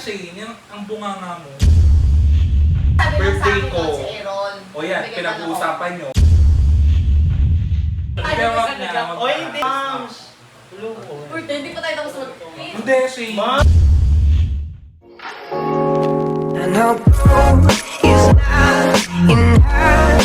Shane, yung ang bunganga mo. Sabi lang sa Birthday akin ko. doon si Aaron. O yan, Bigyan pinag-uusapan nyo. Ay, Gawak hindi na. ka- Oy, hindi. Birthday, hindi pa tayo tapos mag- Hindi, Shane. And our boat is not in half.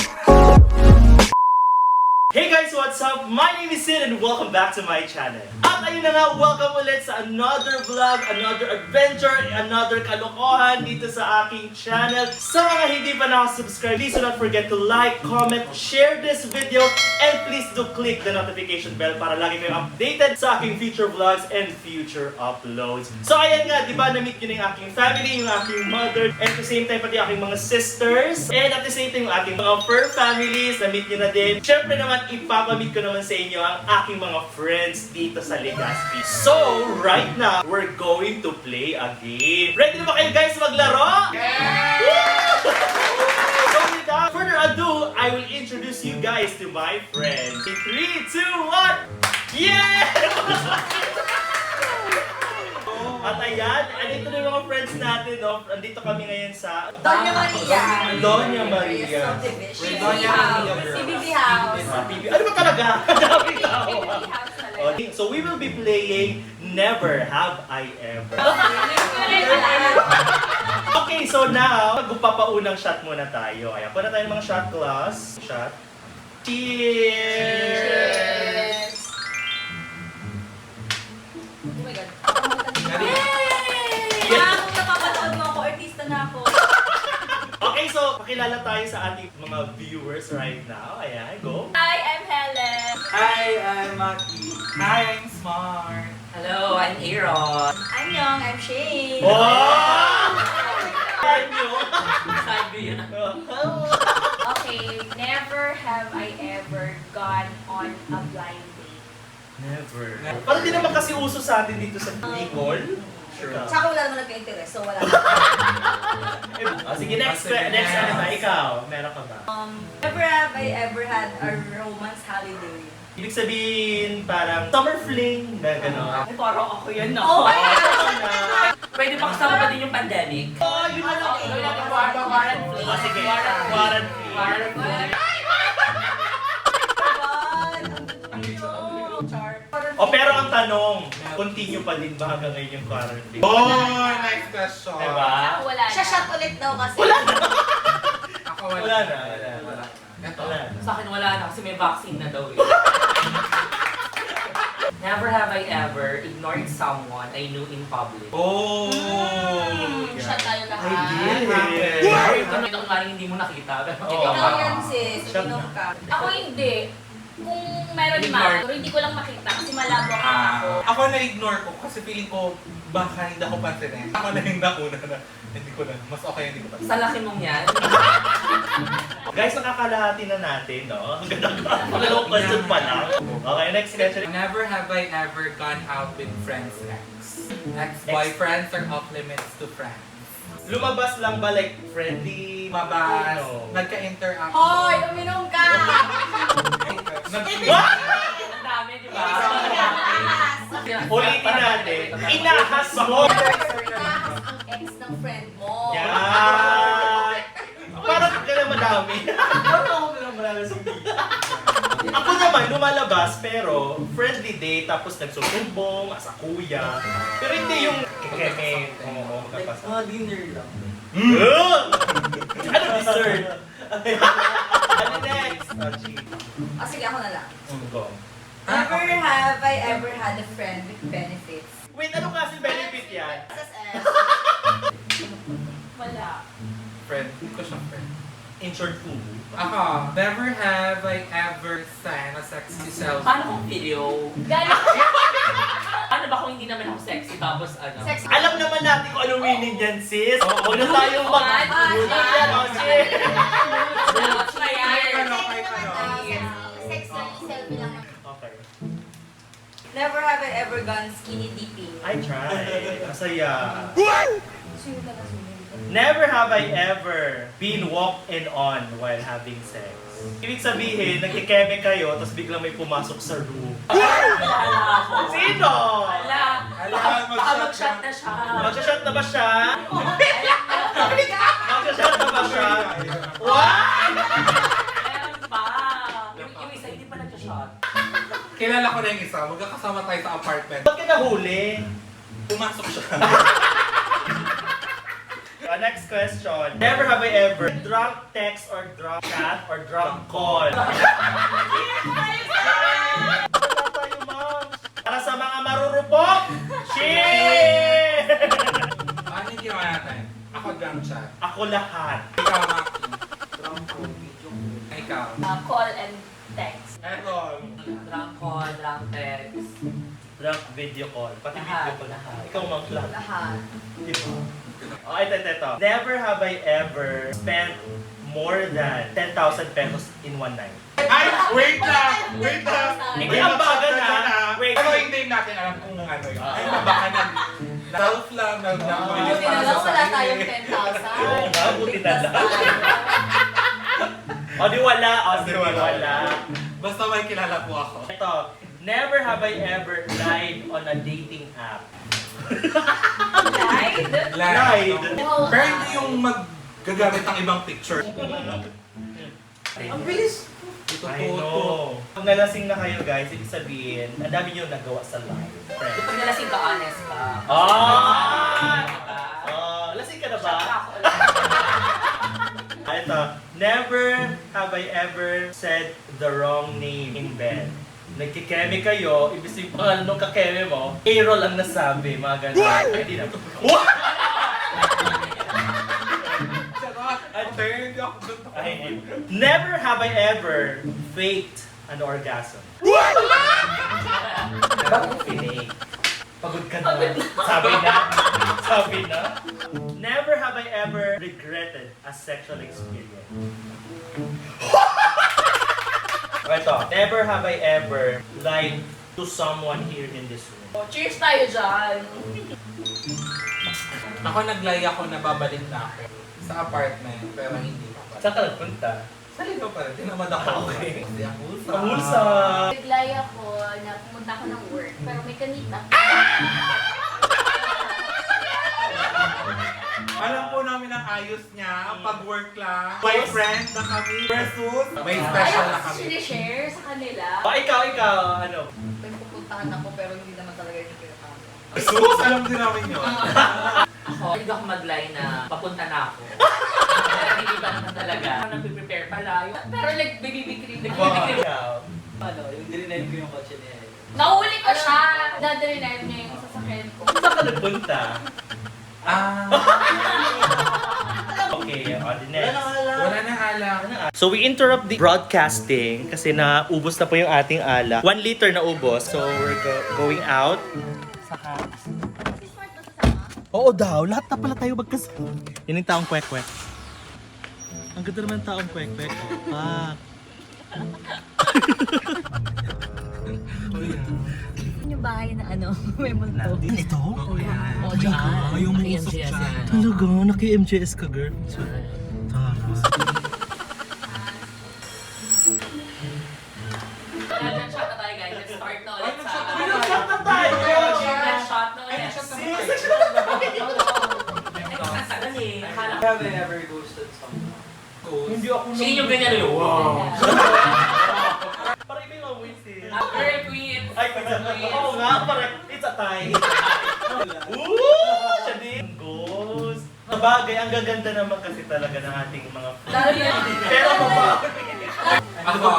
Hey guys, what's up? My name is Sid and welcome back to my channel. At ayun na nga, welcome ulit sa another vlog, another adventure, another kalokohan dito sa aking channel. Sa mga hindi pa nakasubscribe, please do not forget to like, comment, share this video, and please do click the notification bell para lagi kayong updated sa aking future vlogs and future uploads. So ayan nga, di ba, na-meet ko na yung aking family, yung aking mother, and at the same time pati aking mga sisters, and at the same time yung aking mga fur families, na-meet nyo na din. Siyempre naman, ipapamit ko naman sa inyo ang aking mga friends dito sa Legazpi. So, right now, we're going to play a game. Ready na ba kayo guys maglaro? Yeah! So without further ado, I will introduce you guys to my friends. In 3, 2, 1! Yeah! At ayan, andito na yung mga friends natin, no? Andito kami ngayon sa Doña Maria. Doña Maria. Subdivision. Doña Maria. CBB House. Ano ba talaga? CBB House talaga. Okay, so we will be playing Never Have I Ever. Okay, so now, magpapaunang shot muna tayo. Ayan, puna tayo ng mga shot glass. Shot. Cheers! Cheers! Oh my God. Ready? Kaya kung napapanood mo ako, artista na ako. Okay, so pakilala tayo sa ating mga viewers right now. Ayan, go. Hi, I'm Helen. Hi, I'm Maki. Hi, I'm Smart. Hello, I'm Aaron. I'm Young, I'm Shane. Oh! Ayan nyo. Sabi yun. Okay, never have I ever gone on a blind date. Never. Parang di naman kasi uso sa atin dito sa Bicol. Sure. Tsaka wala naman nagka-interest, so wala. Sige, next ano ba? Ikaw, meron ka ba? Never have I ever had a romance holiday. Ibig sabihin, parang summer fling na gano'n. Ay, parang ako yan, no? Oh my God! Pwede pa kasama pa din yung pandemic. Oh, yun na lang. Quarantine. Ah, sige. Quarantine. Quarantine. O pero ang tanong, continue pa din ba hanggang ngayon yung quarantine? Oh, nice question. Diba? Wala. Siya shot ulit daw kasi. Ako Wala na. Ito. Wala na. Sa akin wala na kasi may vaccine na daw eh. Never have I ever ignored someone I knew in public. Oh! Shot tayo lahat. I did. Ano itong maring hindi mo nakita? Pero Oo. ikaw Ikaw ba? yan sis, Shot uminom na. ka. Ako hindi. Kung meron Ignore. pero hindi ko lang makita kasi malabo ang ako. Ako na-ignore ko kasi feeling ko baka hindi ako pansinin. Ako na yung nauna na hindi ko na. Mas okay hindi ko pansinin. Sa laki mong yan. Guys, nakakalahati na natin, no? Ang ganda ka. Dalawang question pa lang. Okay, next question. Never have I ever gone out with friends ex. Ex-boyfriends are off limits to friends. Lumabas lang ba like friendly? Mabas, No. nagka-interact. Hoy, uminom ka! Ang dami, di ba? Ulitin natin. Inahas mo! Inahas ang ex ng friend mo. Yan! Parang ka na madami. Parang ako na marami sa Ako naman, lumalabas pero friendly day tapos nagsusumbong, asa kuya. Pero hindi yung keme. Oo, magkapasa. Dinner lang. Ano dessert? Ano next? Ah, sige, ako na lang. Go. Never have I ever had a friend with benefits. Wait, ano kasi benefit yan? SSS. Wala. Friend, hindi ko siyang friend. Insured food. Ako, never have I ever sent a sexy selfie. Paano kung video? Galing. Ano ba kung hindi naman ako sexy tapos ano? Sex. Alam naman natin kung ano winning yan, sis. Huwag na tayong mag- yan, oh, sis. Sex lang, selfie lang. Okay. Never have I ever gone skinny dipping. I tried. Masaya. Sino ka nasunin ko? Never have I ever been walked in on while having sex. Ibig sabihin, nagkikeme kayo, tapos biglang may pumasok sa room. Kilala ako. Sino? Ala, baka mag-shot na siya. Magsashot na ba siya? Alam Magsashot na ba siya? What? Meron pa. Yung isa hindi pa nag-shot. Kilala ko na yung isa. Magkakasama tayo sa apartment. Ba't ka nahuli? Pumasok siya. Next question. Never have I ever drunk text or drunk chat or drunk call. Wala tayo, ma'am. Para sa mga marurupok, shit! Ano yung ginawa natin? Ako drunk chat. Ako lahat. Ikaw, Maki. Drunk call, video call. Ikaw. Call and text. Eton. Drunk call, drunk text. Drunk video call. Pati Lahat, video call. lahat. Ikaw, ma'am, lahat. Lahat. Diba? Oh, ito. Never have I ever spent more than 10,000 pesos in one night. Ay, wait lang! Wait lang! Hindi ang bagal na. Wait. Pero hindi natin alam kung ano yun. Ay, baka self lang. Buti na lang wala tayong 10,000. Oo nga, buti na lang. O di wala. Sige, wala. Basta may kilala po ako. Ito. Never have I ever lied on a dating app. Lied? Lied. Pero hindi yung maggagamit ng ibang picture. Ang bilis. Ito I po. know. Pag nalasing na kayo guys, ibig sabihin, ang dami nyo nagawa sa live. Friend. Pag nalasing ka, honest ka. Lasing ka na ba? Shot ako. Ito. Never have I ever said the wrong name in bed. Nagkikeme kayo, ibig sabihin pangalan nung kakeme mo, Errol ang nasabi, mga ganun. Ay, di na. What? Ay, never have I ever faked an orgasm. Bakit fake? Pagod ka na. Sabi na. Never have I ever regretted a sexual experience. Ito, never have I ever lied to someone here in this room. Oh, cheers tayo dyan. Ako naglay ako na babalik na ako sa apartment, pero hindi pa pala. Saan ka nagpunta? Sa ligaw pa rin, tinamad ako. Okay. Hindi ako sa... Pahulsa! Naglay ako na pumunta ako ng work, pero may kanita. Alam po namin ang ayos niya, ang pag-work lang. My friend na kami versus may special na kami. Sinishare sa kanila. Ikaw, ano? May pupuntahan ako pero hindi naman talaga yung pinatama. Versus, alam din namin yun. Ako, hindi ako mag-lie na papunta na ako. Hindi ba naman talaga? Nagpe-prepare pala. Pero nagbibigri. Ikaw. Ano, yung dininig ko yung kotse niya. Nahuli ko siya. Dadrive niya yung sasakyan ko. Saan ka nagpunta? Ah, Okay, on the next. wala nang alam. So we interrupt the broadcasting kasi naubos na po yung ating ala. 1 liter na ubos. So we're going out. Oo daw, lahat na pala tayo magkasama. Yan yung taong kwek-kwek. Ang ganda naman ng taong kwek-kwek. Pak. Yung bahay na ano, may multo. Ito? O, dyan. Ayaw mo Naki-MJS usok dyan. yan. Talaga? Naki-MJS ka, girl? Nag-shot na tayo guys. Let's start na ulit sa... Ay, nag-shot na tayo! Nag-shot na Ay, ulit. nag-shot na tayo! Ang tagal eh. Akala ko. Have I ever ghosted someone? Hindi ako Sino yung ganyan ulo? Wow! Parang iba yung amoy siya. Girl queen! Ay, oo nga, parang it's a tie. Ooh! Siya din. Ghost. Sabagay, ang gaganda naman kasi talaga ng ating mga Pero pa. Ako,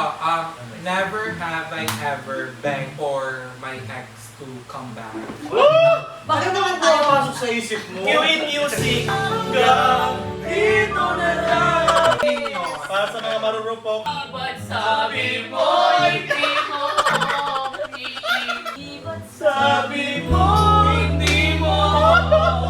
never have I ever begged for my ex to come back. Bakit naman tayo pasok sa isip mo? Kiwin Music hanggang dito na lang. Para sa mga marurupok. Ba't sabi mo hindi mo Ibot Sabi mo, hindi mo ko ang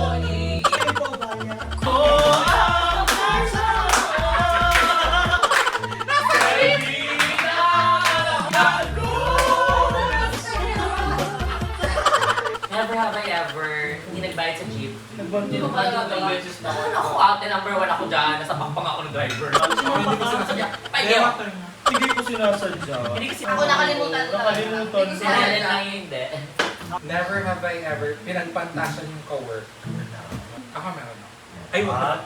Never have I ever hindi nagbayad sa jeep. Nagbantay Hindi ko pala beses na Ano ako ate, number 1 ako dyan. Nasa backpang ako ng driver. Hindi ko sinasadya. Pagyo! Hindi ko sinasadya. Hindi kasi Ako nakalimutan lang. Nakalimutan. Hindi ko Sinalin sinadya. lang yun, hindi. Never have I ever pinagpantasyan yung cowork. Ako meron ako. Ay, wag.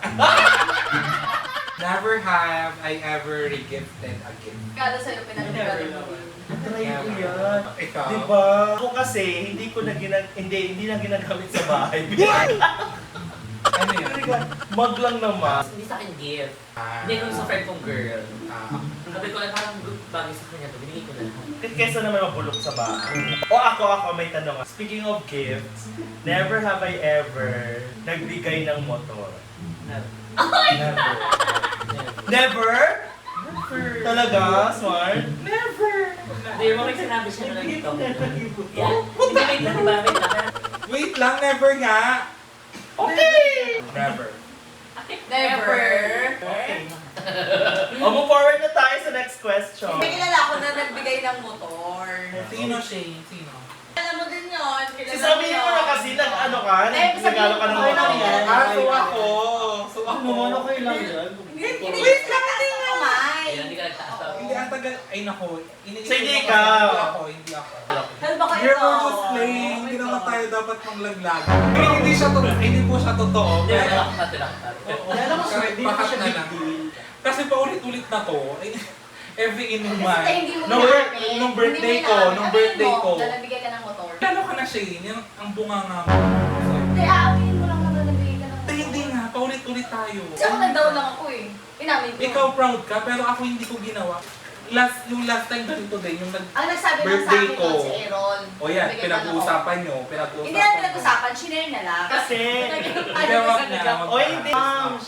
Never have I ever regifted a gift. Kada sa'yo pinag-regalo mo. Try ko yan. Ikaw? Diba? Ako kasi, hindi hindi na ginagamit sa bahay. Ano yan? Mag lang naman. Hindi sa akin gift. Ah, Hindi ko sa friend kong girl. ah, Sabi ko, parang good bagay sa kanya to. Binigay ko na lang. Kesa naman mabulok sa bahay. O ako, may tanong. Speaking of gifts, never have I ever nagbigay ng motor. Never. Never? Talaga? Smart? Never. Hindi mo may sinabi siya na lang dito. Yan. Hindi, wait lang, diba? Wait lang. Wait lang, never nga! Okay! Never. Never. Okay. O, move forward na tayo sa next question. May kilala ko na nagbigay ng motor. Sino, Shane? Sino? Alam mo din yun. Kilala Sasabihin mo na kasi, ano ka? Nagregalo ka ng Ay, motor. yan. Ah, so ako. So ako. okay lang yan. Wait lang din kamay. Ayun, hindi ka nagtaas. Hindi, ang tagal. Ay, nako. So, hindi ikaw. Hindi ako. Ano ba kayo? You're almost playing. Hindi naman tayo dapat manglaglag. Hindi siya totoo. Hindi po siya totoo. Hindi, Pero, tilak-tat. Alam mo, Correct, hindi pa bakat siya na big lang. deal. Kasi paulit-ulit na to. Every inuman. Kasi hindi mo Nung inamin. nung birthday Hindi mo ko, inamin. nung Aminin birthday mo ko. na nabigay ka ng motor. Lalo ka na, Shane. Yung ang bunga nga mo. Hindi, aaminin mo lang na nabigay ka ng motor. Hindi nga. Paulit-ulit tayo. Kasi ako nag-down lang ako eh. Inamin ko. Ikaw proud ka, pero ako hindi ko ginawa. Yung last time ganito din, yung Ang nagsabi lang sa birthday akin ko. doon si Aaron. O yan, Nabigay ka ng pinag-uusapan nyo. motor. Hindi na pinag-usapan, shinare na lang. Kasi, Hindi, wag na. o hindi, ma'ams.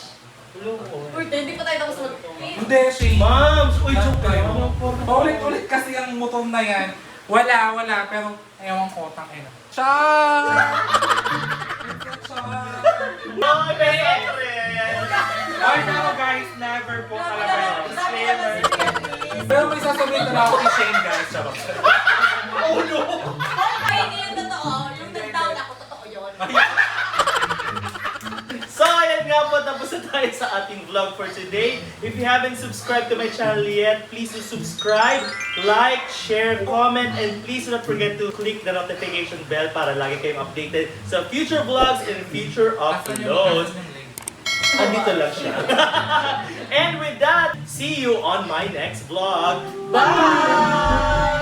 Uy, hindi pa tayo tapos mag- Hindi, Shane. Ma'ams, uy, joke kayo. kayo. Paulit-ulit kasi ang motor na yan. Wala. Pero, ewan ko, tangina. Char! Ay, pero Ay, pero guys, never po talaga yun. Sabi naman si Beatrice. Pero may sasabihin na ako kay Shane, guys. Charot. Oh no! Ay, hindi yun totoo. Yung nag-down ako, totoo yun. So, ayan nga po, tapos na tayo sa ating vlog for today. If you haven't subscribed to my channel yet, please do subscribe, like, share, comment, and please do not forget to click the notification bell para lagi kayong updated sa future vlogs and future uploads. Andito lang siya. And with that, see you on my next vlog. Bye!